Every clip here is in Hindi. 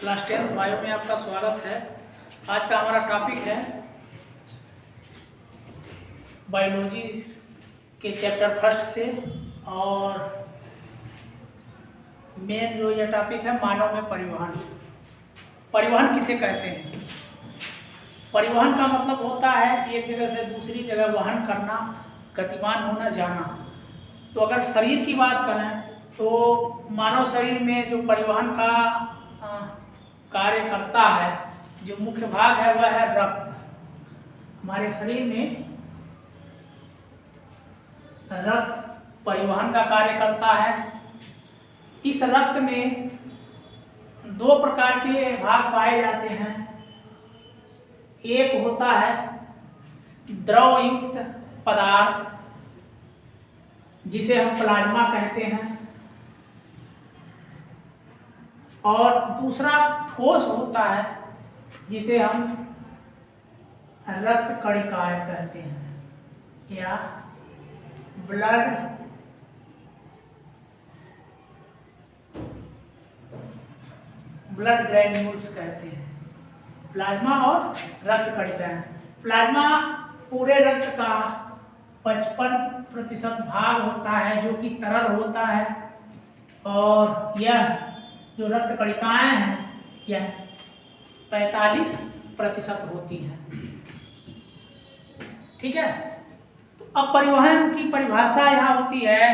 क्लास 10 बायो में आपका स्वागत है। आज का हमारा टॉपिक है बायोलॉजी के चैप्टर फर्स्ट से, और मेन जो यह टॉपिक है मानव में परिवहन। परिवहन किसे कहते हैं? परिवहन का मतलब होता है एक जगह से दूसरी जगह वहन करना, गतिमान होना, जाना। तो अगर शरीर की बात करें तो मानव शरीर में जो परिवहन का कार्य करता है, जो मुख्य भाग है वह है रक्त। हमारे शरीर में रक्त परिवहन का कार्य करता है। इस रक्त में दो प्रकार के भाग पाए जाते हैं। एक होता है द्रव युक्त पदार्थ, जिसे हम प्लाज्मा कहते हैं, और दूसरा ठोस होता है जिसे हम रक्त कणिकाएं कहते हैं या ब्लड ग्रैन्यूल्स कहते हैं। प्लाज्मा और रक्त कणिकाएं। प्लाज्मा पूरे रक्त का 55% भाग होता है जो कि तरल होता है, और यह जो रक्त कणिकाएं हैं यह 45% होती हैं। ठीक है। तो अब परिवहन की परिभाषा यहाँ होती है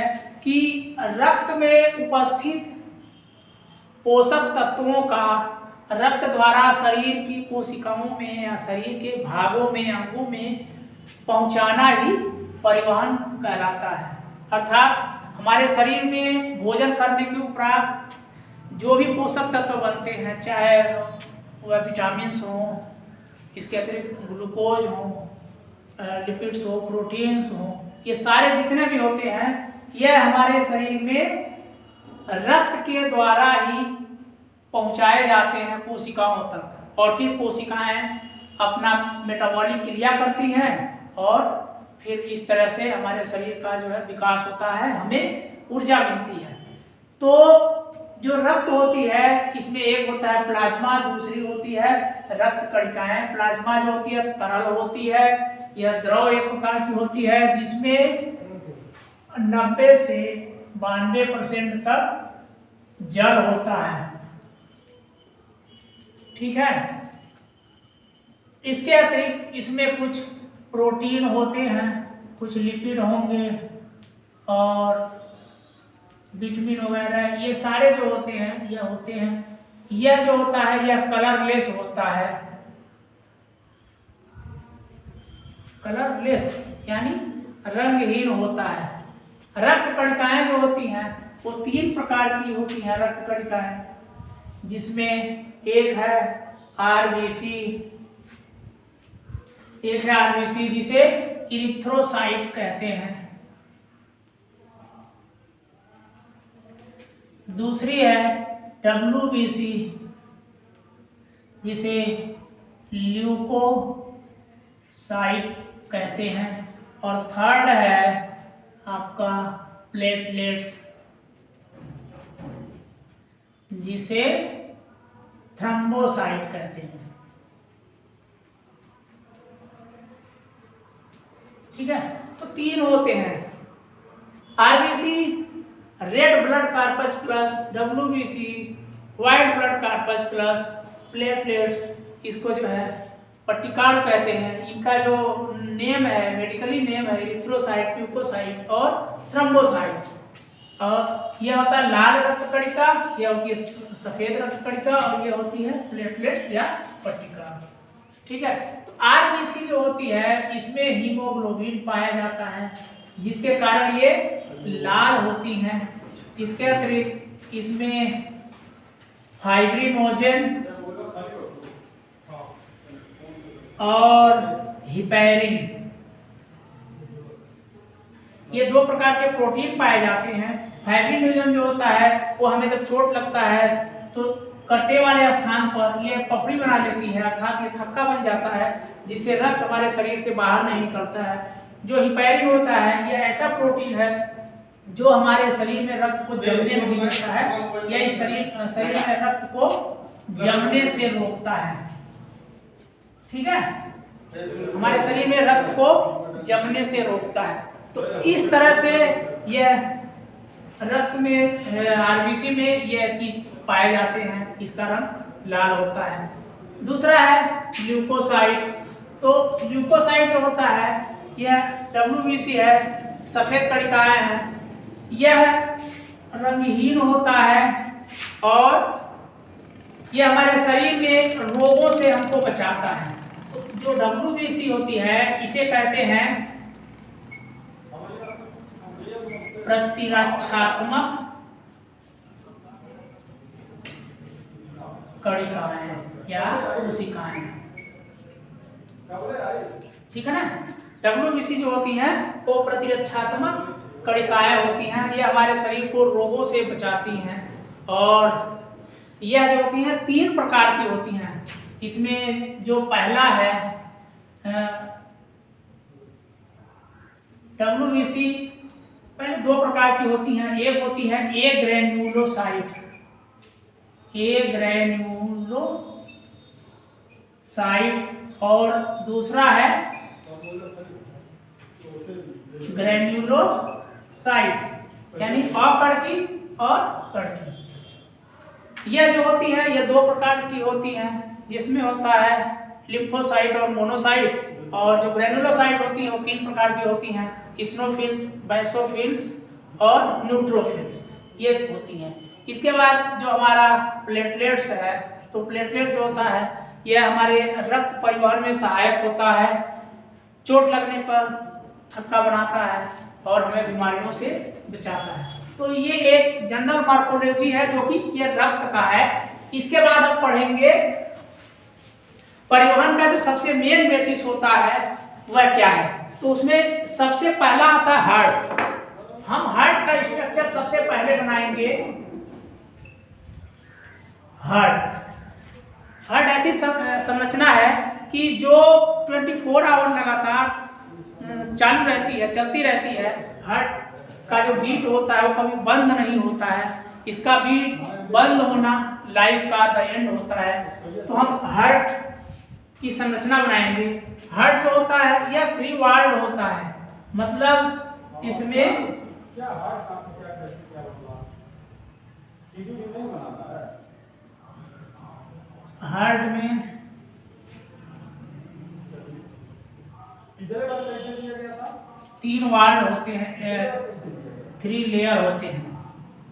कि रक्त में उपस्थित पोषक तत्वों का रक्त द्वारा शरीर की कोशिकाओं में या शरीर के भागों में, अंगों में पहुंचाना ही परिवहन कहलाता है। अर्थात हमारे शरीर में भोजन करने के उपरांत जो भी पोषक तत्व बनते हैं, चाहे वह विटामिन्स हों, इसके अतिरिक्त ग्लूकोज हो, लिपिड्स हो, प्रोटीन्स हो, ये सारे जितने भी होते हैं यह हमारे शरीर में रक्त के द्वारा ही पहुंचाए जाते हैं कोशिकाओं तक, और फिर कोशिकाएं अपना मेटाबॉलिक क्रिया करती हैं और फिर इस तरह से हमारे शरीर का जो है विकास होता है, हमें ऊर्जा मिलती है। तो जो रक्त होती है इसमें एक होता है प्लाज्मा, दूसरी होती है रक्त कणिकाएं। प्लाज्मा जो होती है तरल होती है, यह द्रव एक प्रकार की होती है जिसमें 90 से 92% तक जल होता है। ठीक है। इसके अतिरिक्त इसमें कुछ प्रोटीन होते हैं, कुछ लिपिड होंगे और विटामिन वगैरह, ये सारे जो होते हैं यह होते हैं। यह जो होता है यह कलरलेस होता है। कलरलेस यानी रंगहीन होता है। रक्त कणिकाएं जो होती हैं वो 3 प्रकार की होती हैं रक्त कणिकाएं, जिसमें एक है आरबीसी, जिसे इरिथ्रोसाइट कहते हैं। दूसरी है डब्ल्यूबीसी, जिसे ल्यूकोसाइट कहते हैं, और थर्ड है आपका प्लेटलेट्स, जिसे थ्रोम्बोसाइट कहते हैं। ठीक है। तो 3 होते हैं, RBC red blood corpus plus, WBC white blood corpus plus, platelets इसको जो है पट्टिकाण कहते हैं। इनका जो नेम है, मेडिकली नेम है इरिथ्रोसाइट, ल्यूकोसाइट और थ्रोम्बोसाइट। और यह होता है लाल रक्त कणिका, यह होती है सफेद रक्त कणिका, और यह होती है प्लेटलेट्स या पट्टिका। ठीक है। तो आरबीसी जो होती है इसमें हीमोग्लोबिन पाया जाता है, जिसके कारण ये लाल होती हैं। इसके अतिरिक्त इसमें फाइब्रिनोजन और हिपैरिन, ये 2 प्रकार के प्रोटीन पाए जाते हैं। फाइब्रिनोजन जो होता है वो हमें जब चोट लगता है तो कट्टे वाले स्थान पर ये पपड़ी बना लेती है, अर्थात ये थक्का बन जाता है, जिससे रक्त हमारे शरीर से बाहर नहीं निकलता है। जो हिपैरिन होता है यह ऐसा प्रोटीन है जो हमारे शरीर में रक्त को जमने नहीं देता है, या इस शरीर में रक्त को जमने से रोकता है। ठीक है, हमारे शरीर में रक्त को जमने से रोकता है। तो इस तरह से यह रक्त में आरबीसी में यह चीज पाए जाते हैं, इसका रंग लाल होता है। दूसरा है ल्यूकोसाइट। तो ल्यूकोसाइट जो होता है यह डब्ल्यूबीसी है, सफेद कणिकाएं हैं, यह रंगहीन होता है और यह हमारे शरीर में रोगों से हमको बचाता है। तो जो डब्ल्यूबीसी होती है इसे कहते हैं प्रतिरक्षात्मक कणिकाएं या कोशिकाएं। ठीक है ना, डब्ल्यूबीसी जो होती हैं वो प्रतिरक्षात्मक कणिकाएं होती हैं, ये हमारे शरीर को रोगों से बचाती हैं। और यह जो होती हैं 3 प्रकार की होती हैं। इसमें जो पहला है डब्ल्यूबीसी पहले 2 प्रकार की होती हैं। एक होती है ए ग्रेन्युलोसाइट, और दूसरा है ग्रेन्युलोसाइट, यानी अकणकी और कणकी। यह जो होती है यह 2 प्रकार की होती हैं, जिसमें होता है लिम्फोसाइट और मोनोसाइट। और जो ग्रेनुलोसाइट होती हैं वो 3 प्रकार की होती हैं, इस्नोफिल्स, बेसोफिल्स और न्यूट्रोफिल्स, ये होती हैं। इसके बाद जो हमारा प्लेटलेट्स है, तो प्लेटलेट जो होता है यह हमारे रक्त परिवहन में सहायक होता है, चोट लगने पर थक्का बनाता है और हमें बीमारियों से बचाता है। तो ये एक जनरल मार्फोलॉजी है जो कि ये रक्त का है। इसके बाद हम पढ़ेंगे परिवहन का जो सबसे मेन बेसिस होता है वह क्या है। तो उसमें सबसे पहला आता है हार्ट। हम हार्ट का स्ट्रक्चर सबसे पहले बनाएंगे। हार्ट ऐसी संरचना है कि जो 24 आवर लगातार चालू रहती है, चलती रहती है। हार्ट का जो बीट होता है वो कभी बंद नहीं होता है, इसका बीट बंद होना लाइफ का द एंड होता है। तो हम हार्ट की संरचना बनाएंगे। हार्ट जो होता है यह 3 वॉल्ड होता है, मतलब इसमें हार्ट में 3 वॉल्ड होते हैं, 3 लेयर होते हैं।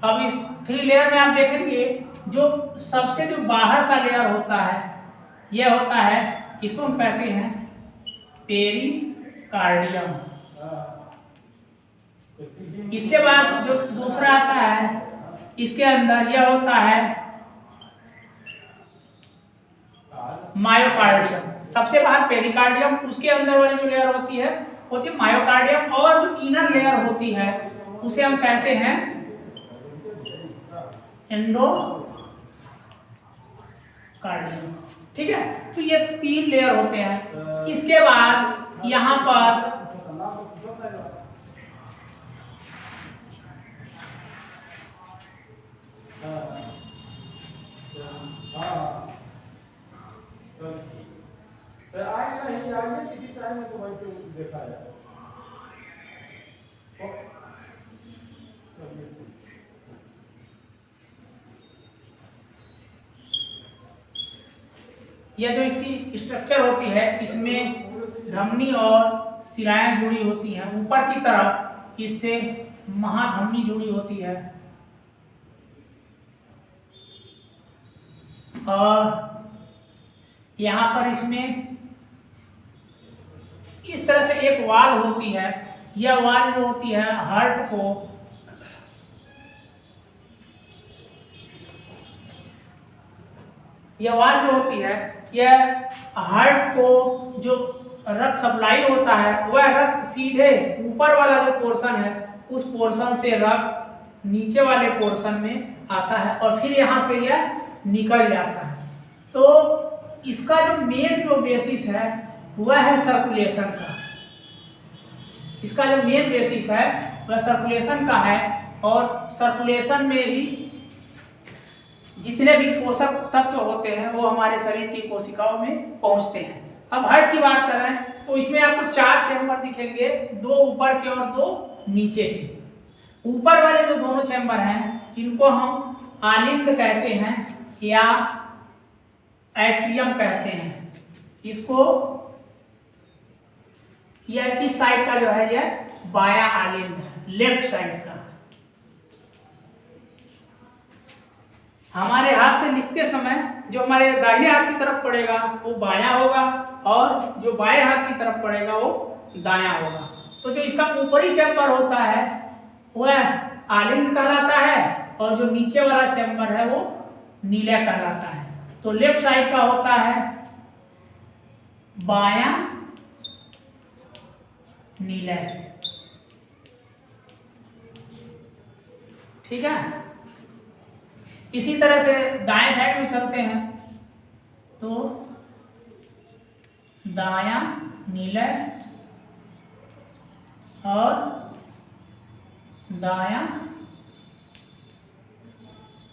अब इस 3 लेयर में आप देखेंगे जो सबसे जो बाहर का लेयर होता है यह होता है, इसको हम कहते हैं पेरिकार्डियम। इसके बाद जो दूसरा आता है इसके अंदर यह होता है मायोकार्डियम। सबसे बाहर पेरिकार्डियम, उसके अंदर वाली जो लेयर होती है मायोकार्डियम, और जो इनर लेयर होती है उसे हम कहते हैं एंडोकार्डियम। ठीक है, तो ये 3 लेयर होते हैं। इसके बाद यहाँ पर किसी टाइम में तो वही देखा जाए। यह जो इसकी स्ट्रक्चर होती है इसमें धमनी और शिराएं जुड़ी होती हैं। ऊपर की तरफ इससे महाधमनी जुड़ी होती है और यहाँ पर इसमें इस तरह से एक वाल होती है। यह वाल जो होती है हार्ट को यह वाल जो होती है यह हार्ट को जो रक्त सप्लाई होता है वह रक्त सीधे ऊपर वाला जो पोर्शन है उस पोर्शन से रक्त नीचे वाले पोर्शन में आता है और फिर यहाँ से यह निकल जाता है। तो इसका जो मेन जो बेसिस है वह है सर्कुलेशन का। इसका जो मेन बेसिस है वह सर्कुलेशन का है और सर्कुलेशन में ही जितने भी पोषक तत्व होते हैं वो हमारे शरीर की कोशिकाओं में पहुंचते हैं। अब हार्ट की बात करें तो इसमें आपको 4 चैम्बर दिखेंगे, 2 ऊपर के और 2 नीचे के। ऊपर वाले जो दोनों चैम्बर हैं इनको हम आलिंद कहते हैं या एट्रियम कहते हैं। इसको यह इस साइड का जो है यह बायां आलिंद है, लेफ्ट साइड का। हमारे हाथ से लिखते समय जो हमारे दाहिने हाथ की तरफ पड़ेगा वो बायां होगा और जो बाएं हाथ की तरफ पड़ेगा वो दायां होगा। तो जो इसका ऊपरी चैम्बर होता है वह आलिंद कहलाता है और जो नीचे वाला चैम्बर है वो नीला कहलाता है। तो लेफ्ट साइड का होता है बायां नीला, ठीक है। इसी तरह से दाएं साइड में चलते हैं तो दायां नीला और दायां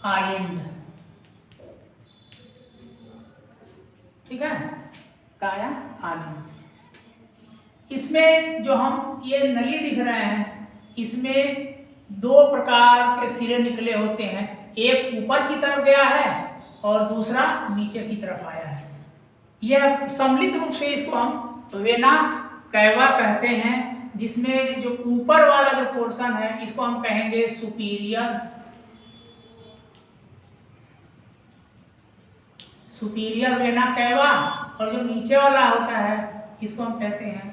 आलिंद, ठीक है, दायां आलिंद। इसमें जो हम ये नली दिख रहे हैं इसमें 2 प्रकार के सिरे निकले होते हैं, एक ऊपर की तरफ गया है और दूसरा नीचे की तरफ आया है। यह सम्मिलित रूप से इसको हम वेना कैवा कहते हैं, जिसमें जो ऊपर वाला जो पोर्शन है इसको हम कहेंगे सुपीरियर वेना कैवा और जो नीचे वाला होता है इसको हम कहते हैं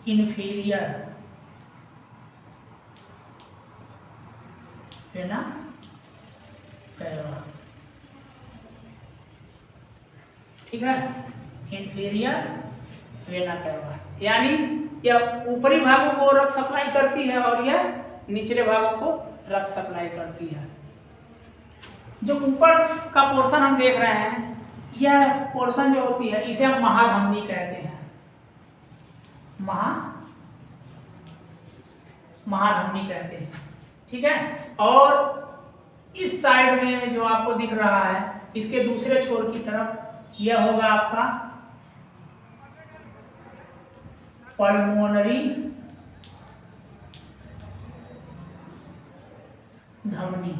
इन्फीरियर वेना कैवा, ठीक है, इन्फीरियर वेना कैवा। यानी यह ऊपरी भागों को रक्त सप्लाई करती है और यह निचले भागों को रक्त सप्लाई करती है। जो ऊपर का पोर्शन हम देख रहे हैं यह पोर्शन जो होती है इसे हम महाधमनी कहते हैं, महाधमनी कहते हैं, ठीक है। और इस साइड में जो आपको दिख रहा है इसके दूसरे छोर की तरफ यह होगा आपका पल्मोनरी धमनी,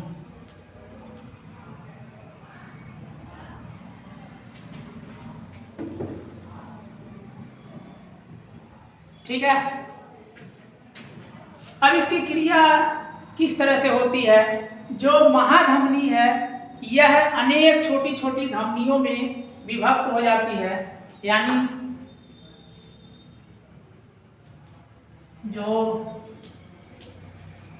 ठीक है। अब इसकी क्रिया किस तरह से होती है? जो महाधमनी है यह अनेक छोटी छोटी धमनियों में विभक्त हो जाती है, यानी जो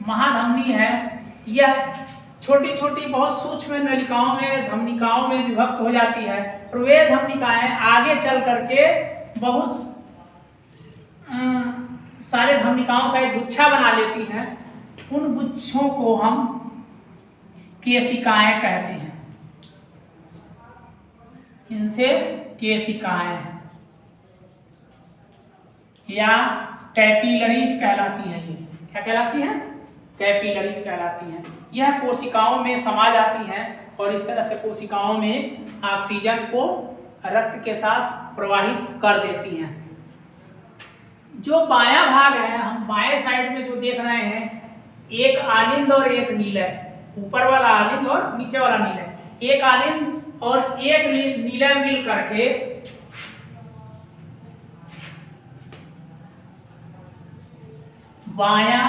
महाधमनी है यह छोटी छोटी बहुत सूक्ष्म नलिकाओं में धमनिकाओं में विभक्त हो जाती है और वे धमनिकाएं आगे चल करके बहुत सारे धमनिकाओं का एक गुच्छा बना लेती हैं। उन गुच्छों को हम केशिकाएं कहते हैं, इनसे केशिकाएं या कैपिलरीज कहलाती है। ये क्या कहलाती है? कैपिलरीज कहलाती हैं। यह कोशिकाओं में समा जाती हैं और इस तरह से कोशिकाओं में ऑक्सीजन को रक्त के साथ प्रवाहित कर देती हैं। जो बायां भाग है, हम बाएं साइड में जो देख रहे हैं, एक आलिंद और एक नीला, ऊपर वाला आलिंद और नीचे वाला नीला, एक आलिंद और एक नीला मिल करके बायां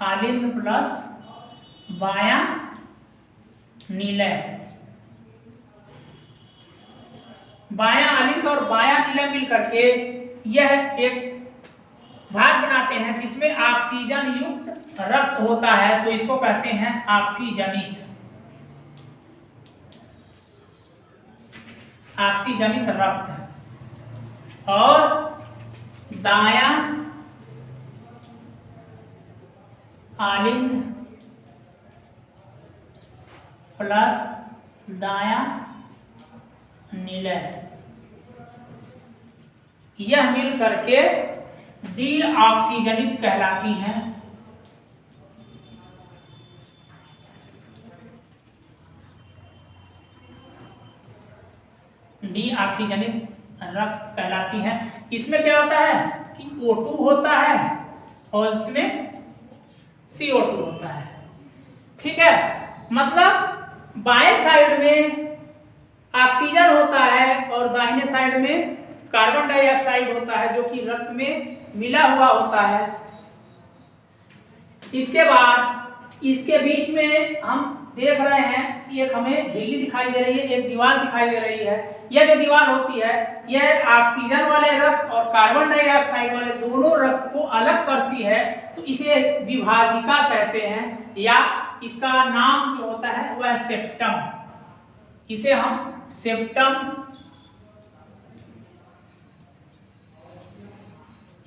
आलिंद प्लस बायां नीला, बायां आलिंद और बायां नीला मिल करके यह एक भाग बनाते हैं जिसमें ऑक्सीजन युक्त रक्त होता है, तो इसको कहते हैं ऑक्सीजनित रक्त। और दायां आलिंद प्लस दायां नीला, यह मिल करके डीऑक्सीजनित कहलाती हैं। डी ऑक्सीजनित रक्त कहलाती है। इसमें क्या होता है कि O2 होता है और इसमें CO2 होता है। ठीक है, मतलब बाएं साइड में ऑक्सीजन होता है और दाहिने साइड में कार्बन डाइऑक्साइड होता है जो कि रक्त में मिला हुआ होता है। इसके बाद इसके बीच में हम देख रहे हैं एक हमें झिल्ली दिखाई दे रही है, एक दीवार दिखाई दे रही है। यह जो दीवार होती है यह ऑक्सीजन वाले रक्त और कार्बन डाइऑक्साइड वाले दोनों रक्त को अलग करती है, तो इसे विभाजिका कहते हैं, या इसका नाम जो होता है वह सेप्टम, इसे हम सेप्टम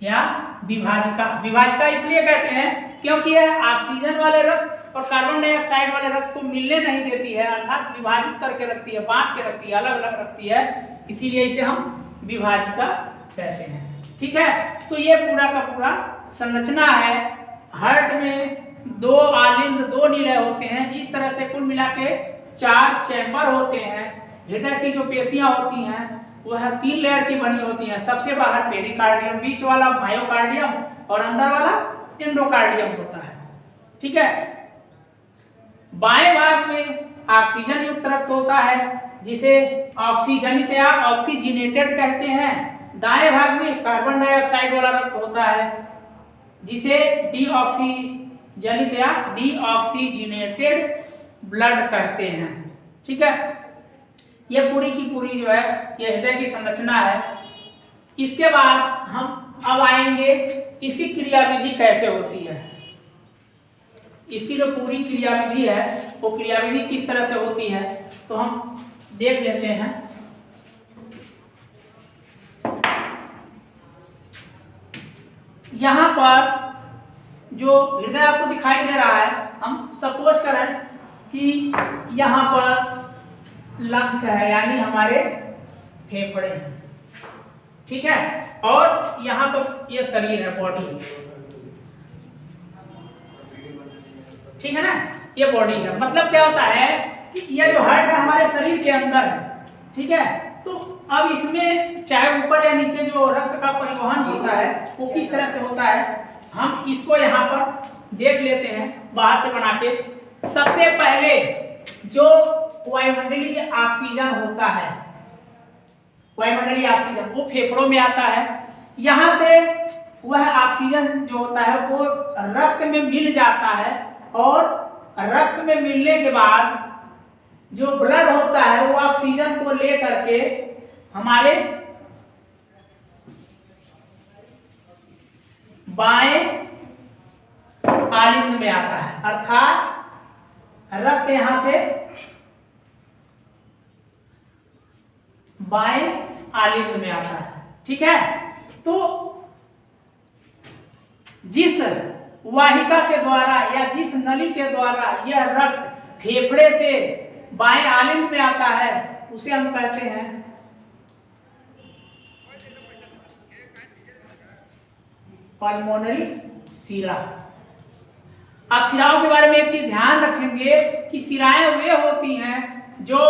या विभाजिका इसलिए कहते हैं क्योंकि यह ऑक्सीजन वाले रक्त और कार्बन डाइऑक्साइड वाले रक्त को मिलने नहीं देती है, अर्थात विभाजित करके रखती है, बांट के रखती है, अलग अलग रखती है, इसीलिए इसे हम विभाजिका कहते हैं। ठीक है, तो ये पूरा का पूरा संरचना है। हार्ट में 2 आलिंद 2 निलय होते हैं। इस तरह से कुल मिला के 4 चैम्बर होते हैं। हृदय की जो पेशियां होती हैं वह 3 लेयर की बनी होती हैं। सबसे बाहर पेरिकार्डियम, बीच वाला मायोकार्डियम और अंदर वाला एंडोकार्डियम होता है। ठीक है, बाएं भाग में ऑक्सीजन युक्त रक्त होता है जिसे ऑक्सीजनित या ऑक्सीजनेटेड कहते हैं। दाएं भाग में कार्बन डाइऑक्साइड वाला रक्त होता है जिसे डीऑक्सीजनित या डीऑक्सीजनेटेड ब्लड कहते हैं। ठीक है, यह पूरी की पूरी जो है यह हृदय की संरचना है। इसके बाद हम अब आएंगे इसकी क्रियाविधि कैसे होती है। इसकी जो पूरी क्रियाविधि है वो क्रियाविधि किस तरह से होती है तो हम देख लेते हैं। यहाँ पर जो हृदय आपको दिखाई दे रहा है, हम सपोज करें कि यहाँ पर लंग्स है यानी हमारे फेफड़े हैं। ठीक है, और यहाँ पर ये शरीर है, बॉडी, ठीक है ना, ये बॉडी है। मतलब क्या होता है कि यह जो हार्ट है हमारे शरीर के अंदर है। ठीक है, तो अब इसमें चाहे ऊपर या नीचे जो रक्त का परिवहन होता है वो किस तरह से होता है, हम इसको यहाँ पर देख लेते हैं बाहर से बना के। सबसे पहले जो वायुमंडलीय ऑक्सीजन होता है, वायुमंडलीय ऑक्सीजन वो फेफड़ों में आता है। यहाँ से वह ऑक्सीजन जो होता है वो रक्त में मिल जाता है और रक्त में मिलने के बाद जो ब्लड होता है वो ऑक्सीजन को ले करके हमारे बाएं आलिंद में आता है, अर्थात रक्त यहां से बाएं आलिंद में आता है। ठीक है, तो जिस वाहिका के द्वारा या जिस नली के द्वारा यह रक्त फेफड़े से बाएं आलिंद में आता है उसे हम कहते हैं पल्मोनरी शिरा। आप शिराओं के बारे में एक चीज ध्यान रखेंगे कि शिराएं वे होती हैं जो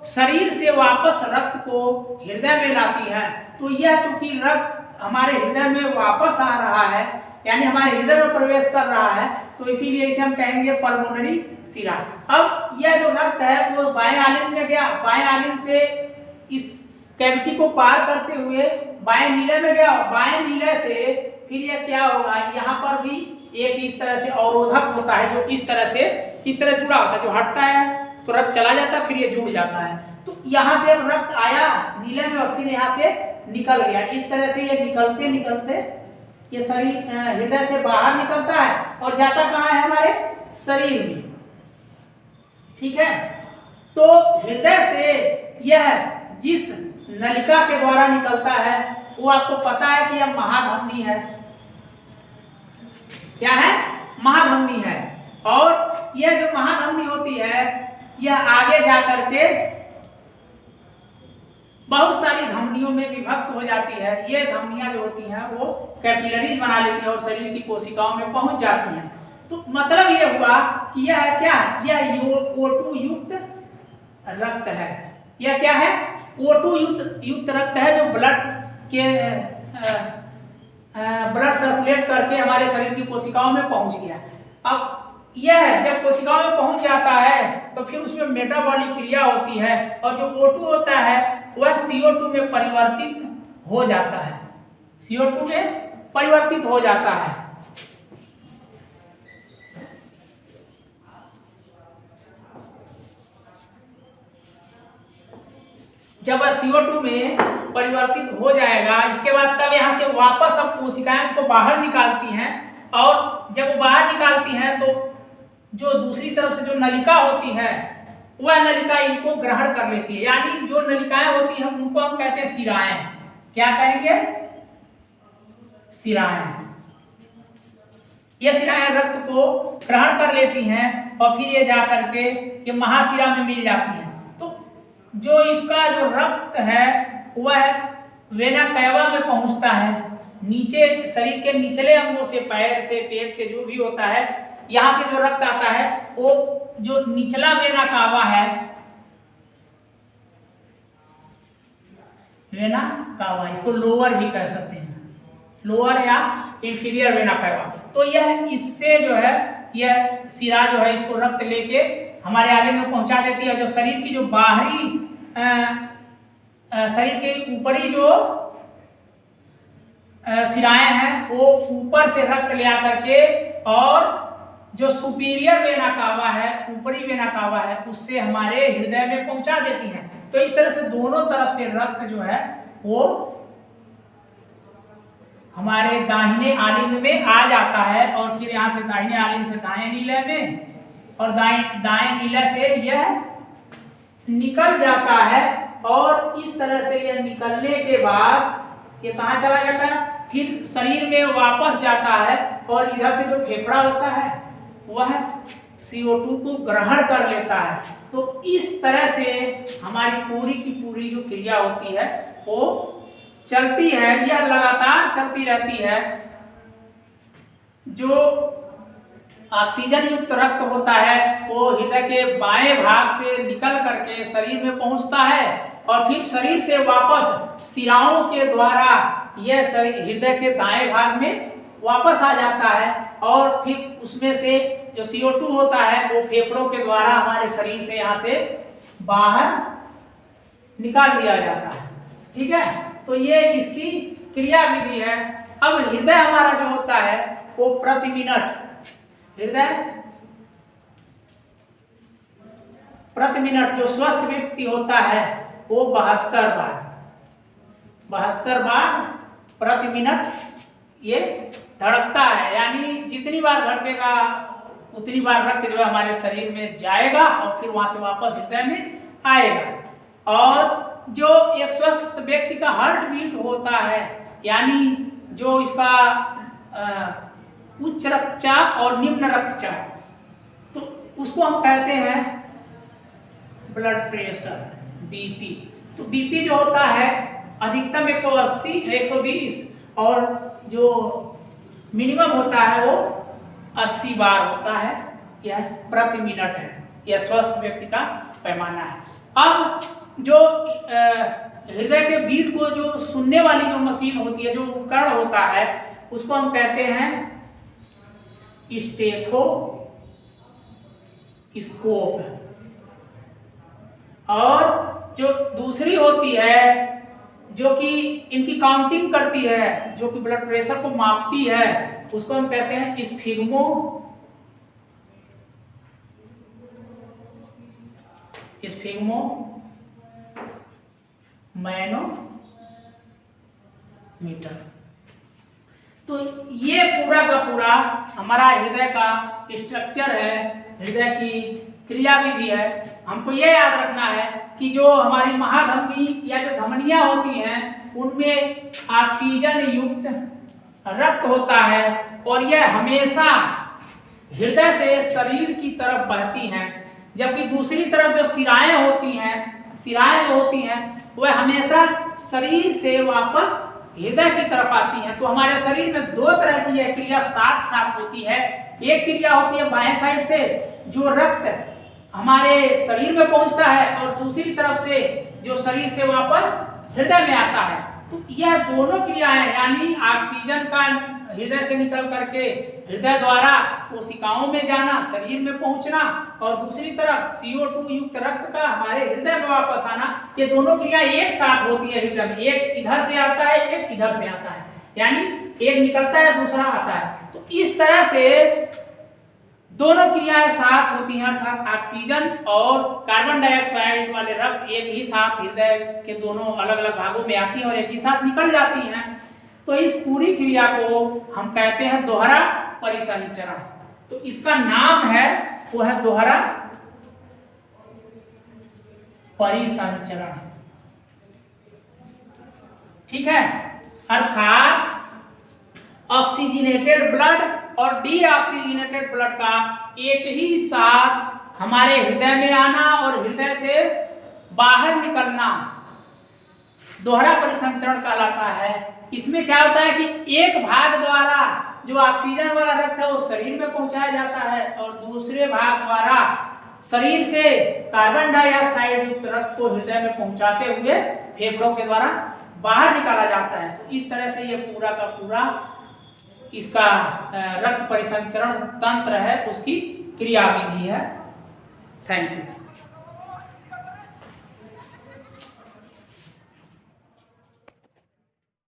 शरीर से वापस रक्त को हृदय में लाती है। तो यह चूंकि रक्त हमारे हृदय में वापस आ रहा है यानी हमारे हृदय में प्रवेश कर रहा है, तो इसीलिए इसे हम कहेंगे पल्मोनरी शिरा। अब यह जो रक्त है वो बाएं आलिंद में गया, बाएं आलिंद से इस कैविटी को पार करते हुए बाएं नीले में गया और बाएं नीले से फिर यह क्या होगा, यहाँ पर भी एक इस तरह से अवरोधक होता है जो इस तरह जुड़ा होता है, जो हटता है तो रक्त चला जाता है, फिर ये जुड़ जाता है। तो यहाँ से रक्त आया नीले में और फिर यहाँ से निकल गया। इस तरह से ये निकलते निकलते ये शरीर हृदय से बाहर निकलता है और जाता कहाँ है, हमारे शरीर में। ठीक है, तो हृदय से यह जिस नलिका के द्वारा निकलता है वो आपको पता है कि यह महाधमनी है। क्या है, महाधमनी है। और यह जो महाधमनी होती है यह आगे जाकर के बहुत सारी धमनियों में विभक्त हो जाती है। ये धमनियां जो होती हैं वो कैपिलरीज बना लेती हैं और शरीर की कोशिकाओं में पहुंच जाती हैं। तो मतलब ये हुआ कि यह क्या है, यह O2 युक्त रक्त है। यह क्या है, O2 युक्त रक्त है जो ब्लड सर्कुलेट करके हमारे शरीर की कोशिकाओं में पहुंच गया। अब यह जब कोशिकाओं में पहुंच जाता है तो फिर उसमें मेटाबॉलिक क्रिया होती है और जो O2 होता है वह CO2 में परिवर्तित हो जाता है, CO2 में परिवर्तित हो जाता है। जब वह CO2 में परिवर्तित हो जाएगा, इसके बाद तब यहाँ से वापस अब कोशिकाएं को बाहर निकालती हैं और जब वो बाहर निकालती हैं तो जो दूसरी तरफ से जो नलिका होती है वह नलिका इनको ग्रहण कर लेती है। यानी जो नलिकाएं होती हैं उनको हम कहते हैं शिराएं। क्या कहेंगे? शिराएं। ये शिराएं रक्त को ग्रहण कर लेती हैं और फिर ये जा करके ये महाशिरा में मिल जाती हैं। तो जो इसका जो रक्त है वह वेना कैवा में पहुंचता है, नीचे शरीर के निचले अंगों से, पैर से, पेट से, जो भी होता है, यहाँ से जो रक्त आता है वो जो निचला वेना कावा है, वेना कावा, इसको लोअर भी कह सकते हैं, लोअर या इंफीरियर वेना कावा। तो यह इससे जो है यह शिरा जो है इसको रक्त लेके हमारे आगे में पहुंचा देती है। जो शरीर की जो बाहरी शरीर के ऊपरी जो शिराएं हैं वो ऊपर से रक्त ले आकर के और जो सुपीरियर वेना कावा है, ऊपरी वेना कावा है, उससे हमारे हृदय में पहुंचा देती हैं। तो इस तरह से दोनों तरफ से रक्त जो है वो हमारे दाहिने आलिंद में आ जाता है और फिर यहाँ से दाहिने आलिंद से दाएं नीले में और दाएं नीले से यह निकल जाता है और इस तरह से यह निकलने के बाद ये कहाँ चला जाता है? फिर शरीर में वापस जाता है और इधर से जो फेफड़ा होता है वह CO2 को ग्रहण कर लेता है। तो इस तरह से हमारी पूरी की पूरी जो क्रिया होती है वो चलती है, यह लगातार चलती रहती है। जो ऑक्सीजन युक्त रक्त होता है वो हृदय के बाएं भाग से निकल करके शरीर में पहुंचता है और फिर शरीर से वापस शिराओं के द्वारा यह हृदय के दाएं भाग में वापस आ जाता है और फिर उसमें से जो CO2 होता है वो फेफड़ों के द्वारा हमारे शरीर से यहाँ से बाहर निकाल दिया जाता है। ठीक है, तो ये इसकी क्रिया विधि है। अब हृदय हमारा जो होता है वो प्रति मिनट, हृदय प्रति मिनट जो स्वस्थ व्यक्ति होता है वो 72 बार प्रति मिनट ये धड़कता है। यानी जितनी बार धड़केगा उतनी बार रक्त जो है हमारे शरीर में जाएगा और फिर वहां से वापस हृदय में आएगा। और जो एक स्वस्थ व्यक्ति का हार्ट बीट होता है, यानी जो इसका उच्च रक्तचाप और निम्न रक्तचाप, तो उसको हम कहते हैं ब्लड प्रेशर, BP। तो BP जो होता है अधिकतम 180, 120 और जो मिनिमम होता है वो 80 बार होता है। यह प्रति मिनट है, यह स्वस्थ व्यक्ति का पैमाना है। अब जो हृदय के बीट को जो सुनने वाली जो मशीन होती है, जो उपकरण होता है, उसको हम कहते हैं स्टेथोस्कोप। और जो दूसरी होती है जो कि इनकी काउंटिंग करती है, जो कि ब्लड प्रेशर को मापती है, उसको हम कहते हैं स्फिग्मो मैनोमीटर। तो ये पूरा का पूरा हमारा हृदय का स्ट्रक्चर है, हृदय की क्रिया विधि है। हमको ये याद रखना है कि जो हमारी महाधमनी या जो धमनियां होती हैं उनमें ऑक्सीजन युक्त रक्त होता है और यह हमेशा हृदय से शरीर की तरफ बहती हैं, जबकि दूसरी तरफ जो शिराएं होती हैं वह हमेशा शरीर से वापस हृदय की तरफ आती हैं। तो हमारे शरीर में दो तरह की यह क्रिया साथ साथ होती है। एक क्रिया होती है बाएं साइड से, जो रक्त हमारे शरीर में पहुंचता है और दूसरी तरफ से जो शरीर से वापस हृदय में आता है। तो यह दोनों क्रियाएं यानी ऑक्सीजन का हृदय से निकल करके हृदय द्वारा कोशिकाओं में जाना, शरीर में पहुंचना और दूसरी तरफ CO2 युक्त रक्त का हमारे हृदय में वापस आना, ये दोनों क्रिया एक साथ होती है हृदय में। एक इधर से आता है, एक इधर से आता है, यानी एक निकलता है दूसरा आता है। तो इस तरह से दोनों क्रियाएं साथ होती हैं, अर्थात ऑक्सीजन और कार्बन डाइऑक्साइड वाले रक्त एक ही साथ हृदय के दोनों अलग अलग भागों में आती हैं और एक ही साथ निकल जाती हैं। तो इस पूरी क्रिया को हम कहते हैं दोहरा परिसंचरण। तो इसका नाम है वो है दोहरा परिसंचरण। ठीक है, अर्थात ऑक्सीजनेटेड ब्लड और डीऑक्सीजनेटेड ब्लड का एक ही साथ हमारे हृदय में आना और हृदय से बाहर निकलना दोहरा परिसंचरण कहलाता है। इसमें क्या होता है कि एक भाग द्वारा जो ऑक्सीजन वाला रक्त है वो शरीर में पहुंचाया जाता है और दूसरे भाग द्वारा शरीर से कार्बन डाइऑक्साइड युक्त रक्त को हृदय में पहुंचाते हुए फेफड़ों के द्वारा बाहर निकाला जाता है। तो इस तरह से ये पूरा का पूरा इसका रक्त परिसंचरण तंत्र है, उसकी क्रियाविधि है। Thank you.